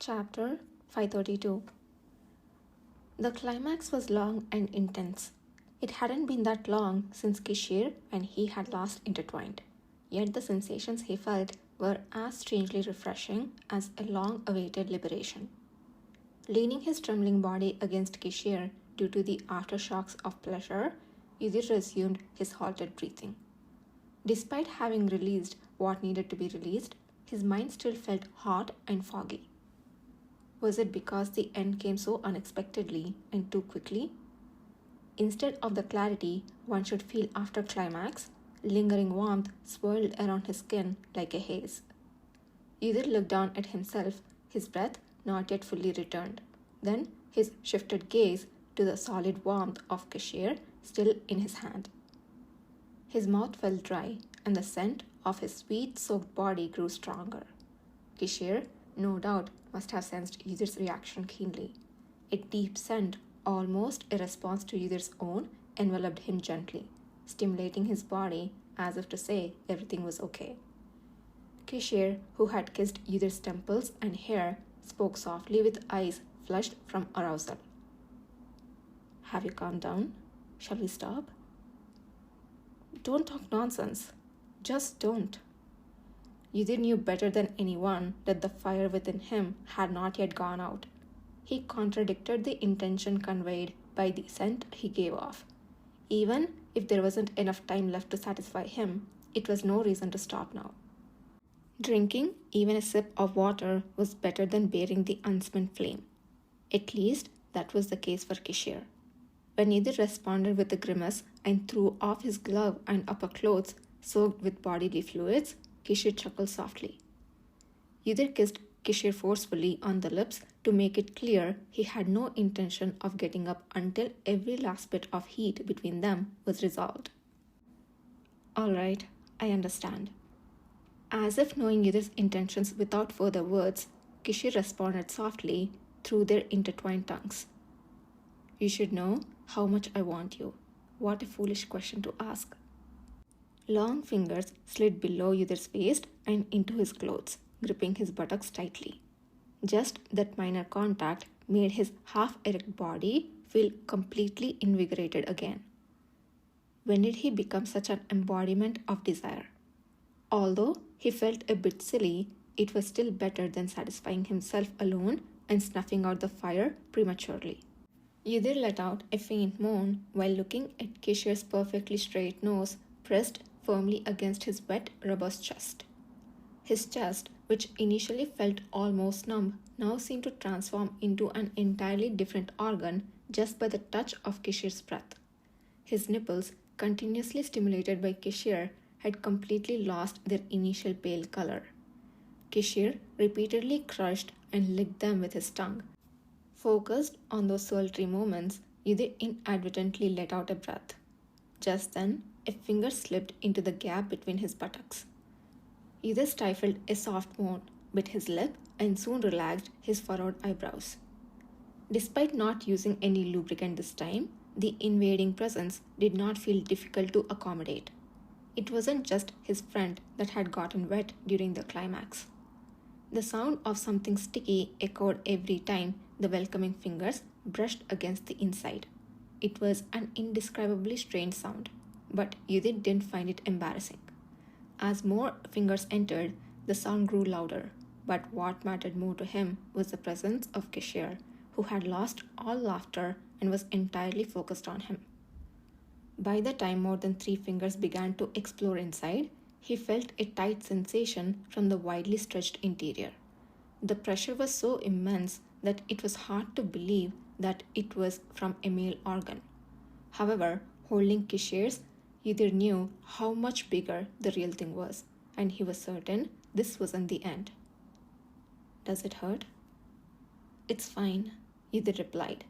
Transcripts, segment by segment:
Chapter 532. The climax was long and intense. It hadn't been that long since Kishir and he had last intertwined, yet the sensations he felt were as strangely refreshing as a long-awaited liberation. Leaning his trembling body against Kishir due to the aftershocks of pleasure, Yudhir resumed his halted breathing. Despite having released what needed to be released, his mind still felt hot and foggy. Was it because the end came so unexpectedly and too quickly? Instead of the clarity one should feel after climax, lingering warmth swirled around his skin like a haze. Yudhir looked down at himself, his breath not yet fully returned. Then his shifted gaze to the solid warmth of Kishir still in his hand. His mouth felt dry, and the scent of his sweat-soaked body grew stronger. Kishir, no doubt, must have sensed Yudhir's reaction keenly. A deep scent, almost a response to Yudhir's own, enveloped him gently, stimulating his body as if to say everything was okay. Kishir, who had kissed Yudhir's temples and hair, spoke softly with eyes flushed from arousal. "Have you calmed down? Shall we stop?" "Don't talk nonsense. Just don't." Yudhir knew better than anyone that the fire within him had not yet gone out. He contradicted the intention conveyed by the scent he gave off. Even if there wasn't enough time left to satisfy him, it was no reason to stop now. Drinking even a sip of water was better than bearing the unspent flame. At least that was the case for Kishir. When Yudhir responded with a grimace and threw off his glove and upper clothes soaked with bodily fluids, Kishir chuckled softly. Yudhir kissed Kishir forcefully on the lips to make it clear he had no intention of getting up until every last bit of heat between them was resolved. "All right, I understand." As if knowing Yudhir's intentions without further words, Kishir responded softly through their intertwined tongues. "You should know how much I want you." What a foolish question to ask. Long fingers slid below Yudhir's waist and into his clothes, gripping his buttocks tightly. Just that minor contact made his half-erect body feel completely invigorated again. When did he become such an embodiment of desire? Although he felt a bit silly, it was still better than satisfying himself alone and snuffing out the fire prematurely. Yudhir let out a faint moan while looking at Kishir's perfectly straight nose pressed firmly against his wet, robust chest. His chest, which initially felt almost numb, now seemed to transform into an entirely different organ just by the touch of Kishir's breath. His nipples, continuously stimulated by Kishir, had completely lost their initial pale color. Kishir repeatedly crushed and licked them with his tongue. Focused on those sultry moments, Yudhir inadvertently let out a breath. Just then, a finger slipped into the gap between his buttocks. Yudhir stifled a soft moan, bit his lip, and soon relaxed his furrowed eyebrows. Despite not using any lubricant this time, the invading presence did not feel difficult to accommodate. It wasn't just his friend that had gotten wet during the climax. The sound of something sticky echoed every time the welcoming fingers brushed against the inside. It was an indescribably strange sound, but Yudhir didn't find it embarrassing. As more fingers entered, the sound grew louder, but what mattered more to him was the presence of Kishir, who had lost all laughter and was entirely focused on him. By the time more than 3 fingers began to explore inside, he felt a tight sensation from the widely stretched interior. The pressure was so immense that it was hard to believe that it was from a male organ. However, holding Kishir's, Yudhir knew how much bigger the real thing was, and he was certain this wasn't the end. "Does it hurt?" "It's fine," Yudhir replied.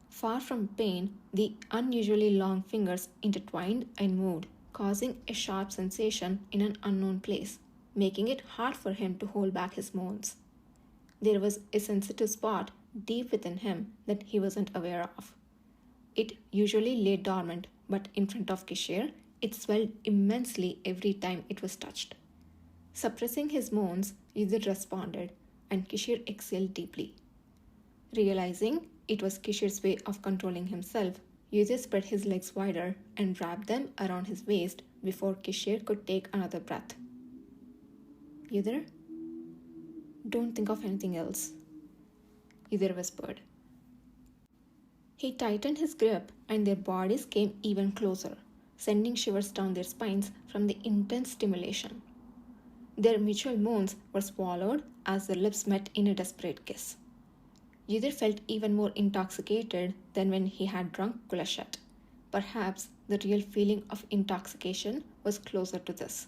Far from pain, the unusually long fingers intertwined and moved, causing a sharp sensation in an unknown place, making it hard for him to hold back his moans. There was a sensitive spot deep within him that he wasn't aware of. It usually lay dormant, but in front of Kishir, it swelled immensely every time it was touched. Suppressing his moans, Yudhir responded, and Kishir exhaled deeply. Realizing it was Kishir's way of controlling himself, Yudhir spread his legs wider and wrapped them around his waist before Kishir could take another breath. Yudhir, don't think of anything else, Yudhir whispered. He tightened his grip and their bodies came even closer, sending shivers down their spines from the intense stimulation. Their mutual moans were swallowed as their lips met in a desperate kiss. Yudhir felt even more intoxicated than when he had drunk Kulachet. Perhaps the real feeling of intoxication was closer to this.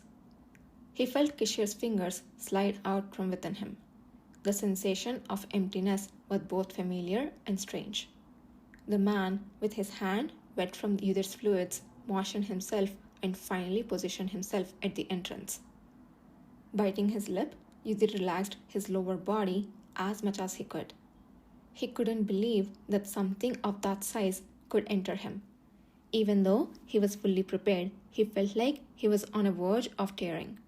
He felt Kishir's fingers slide out from within him. The sensation of emptiness was both familiar and strange. The man, with his hand wet from Yudhir's fluids, moistened himself and finally positioned himself at the entrance. Biting his lip, Yudhir relaxed his lower body as much as he could. He couldn't believe that something of that size could enter him. Even though he was fully prepared, he felt like he was on a verge of tearing.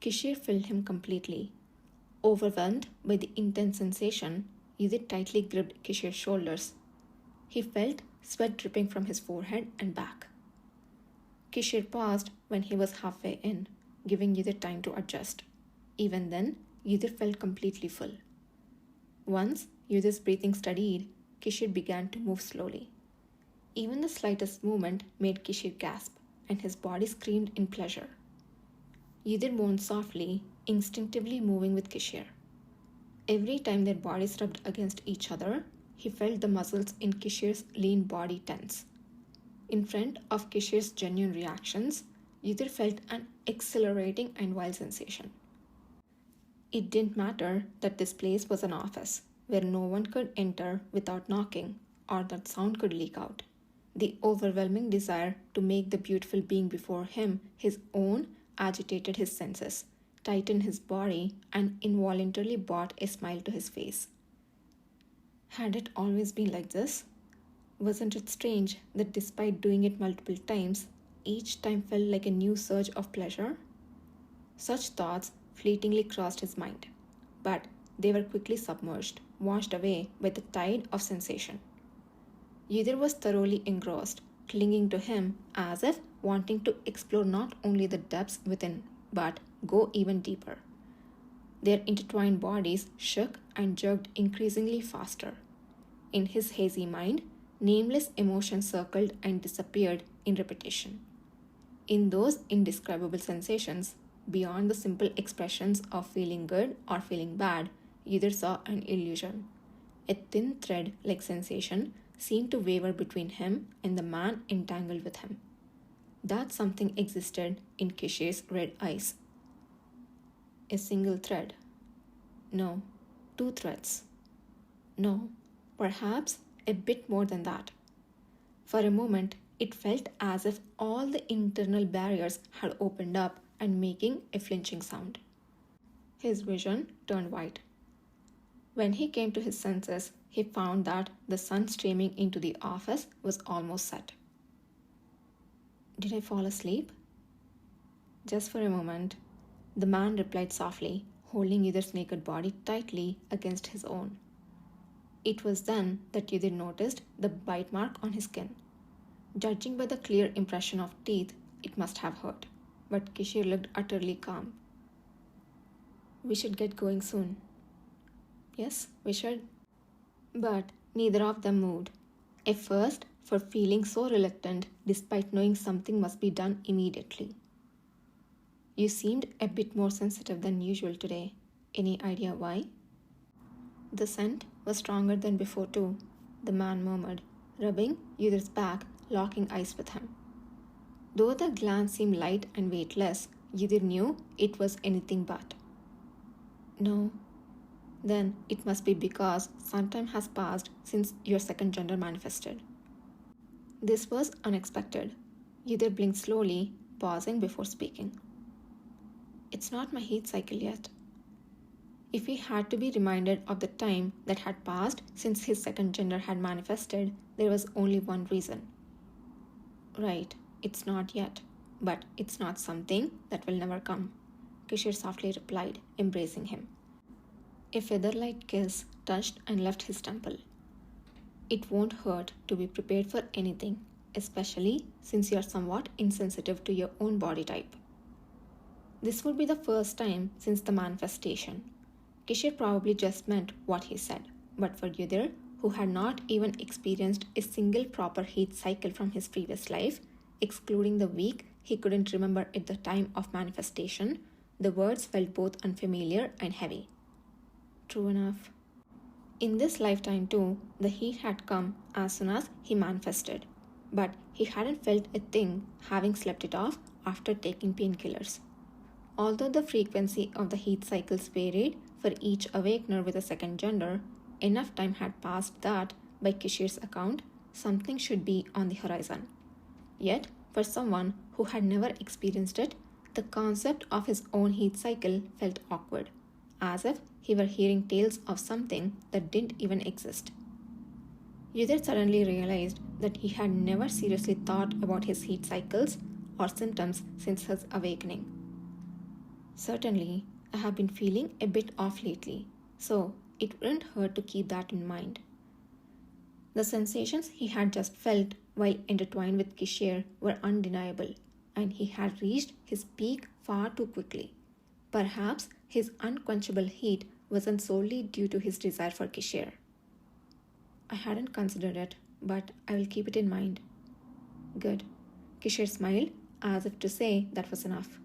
Kishir filled him completely. Overwhelmed by the intense sensation, Yudhir tightly gripped Kishir's shoulders. He felt sweat dripping from his forehead and back. Kishir paused when he was halfway in, giving Yudhir time to adjust. Even then, Yudhir felt completely full. Once Yudhir's breathing steadied, Kishir began to move slowly. Even the slightest movement made Kishir gasp, and his body screamed in pleasure. Yudhir moaned softly, instinctively moving with Kishir. Every time their bodies rubbed against each other, he felt the muscles in Kishir's lean body tense. In front of Kishir's genuine reactions, Yudhir felt an exhilarating and wild sensation. It didn't matter that this place was an office, where no one could enter without knocking, or that sound could leak out. The overwhelming desire to make the beautiful being before him his own agitated his senses, tightened his body, and involuntarily brought a smile to his face. Had it always been like this? Wasn't it strange that despite doing it multiple times, each time felt like a new surge of pleasure? Such thoughts fleetingly crossed his mind, but they were quickly submerged, washed away by the tide of sensation. Yudhir was thoroughly engrossed, clinging to him as if wanting to explore not only the depths within, but go even deeper. Their intertwined bodies shook and jerked increasingly faster. In his hazy mind, nameless emotions circled and disappeared in repetition. In those indescribable sensations, beyond the simple expressions of feeling good or feeling bad, Yudhir saw an illusion. A thin thread like sensation seemed to waver between him and the man entangled with him. That something existed in Kishir's red eyes. A single thread. No, two threads. No, perhaps a bit more than that. For a moment, it felt as if all the internal barriers had opened up and making a flinching sound. His vision turned white. When he came to his senses, he found that the sun streaming into the office was almost set. Did I fall asleep? Just for a moment, the man replied softly, holding Yudhir's naked body tightly against his own. It was then that Yudhir noticed the bite mark on his skin. Judging by the clear impression of teeth, it must have hurt, but Kishir looked utterly calm. We should get going soon. Yes, we should. But neither of them moved. At first, for feeling so reluctant despite knowing something must be done immediately. You seemed a bit more sensitive than usual today. Any idea why? The scent was stronger than before too, the man murmured, rubbing Yudhir's back, locking eyes with him. Though the glance seemed light and weightless, Yudhir knew it was anything but. No. Then it must be because some time has passed since your second gender manifested. This was unexpected. Yudhir blinked slowly, pausing before speaking. It's not my heat cycle yet. If he had to be reminded of the time that had passed since his second gender had manifested, there was only one reason. Right, it's not yet, but it's not something that will never come, Kishir softly replied, embracing him. A feather-light kiss touched and left his temple. It won't hurt to be prepared for anything, especially since you are somewhat insensitive to your own body type. This would be the first time since the manifestation. Kishir probably just meant what he said, but for Yudhir, who had not even experienced a single proper heat cycle from his previous life, excluding the week he couldn't remember at the time of manifestation, the words felt both unfamiliar and heavy. True enough. In this lifetime, too, the heat had come as soon as he manifested, but he hadn't felt a thing having slept it off after taking painkillers. Although the frequency of the heat cycles varied for each awakener with a second gender, enough time had passed that, by Kishir's account, something should be on the horizon. Yet, for someone who had never experienced it, the concept of his own heat cycle felt awkward, as if he were hearing tales of something that didn't even exist. Yudhir suddenly realized that he had never seriously thought about his heat cycles or symptoms since his awakening. Certainly, I have been feeling a bit off lately, so it wouldn't hurt to keep that in mind. The sensations he had just felt while intertwined with Kishir were undeniable, and he had reached his peak far too quickly. Perhaps his unquenchable heat wasn't solely due to his desire for Kishir. I hadn't considered it, but I will keep it in mind. Good. Kishir smiled, as if to say that was enough.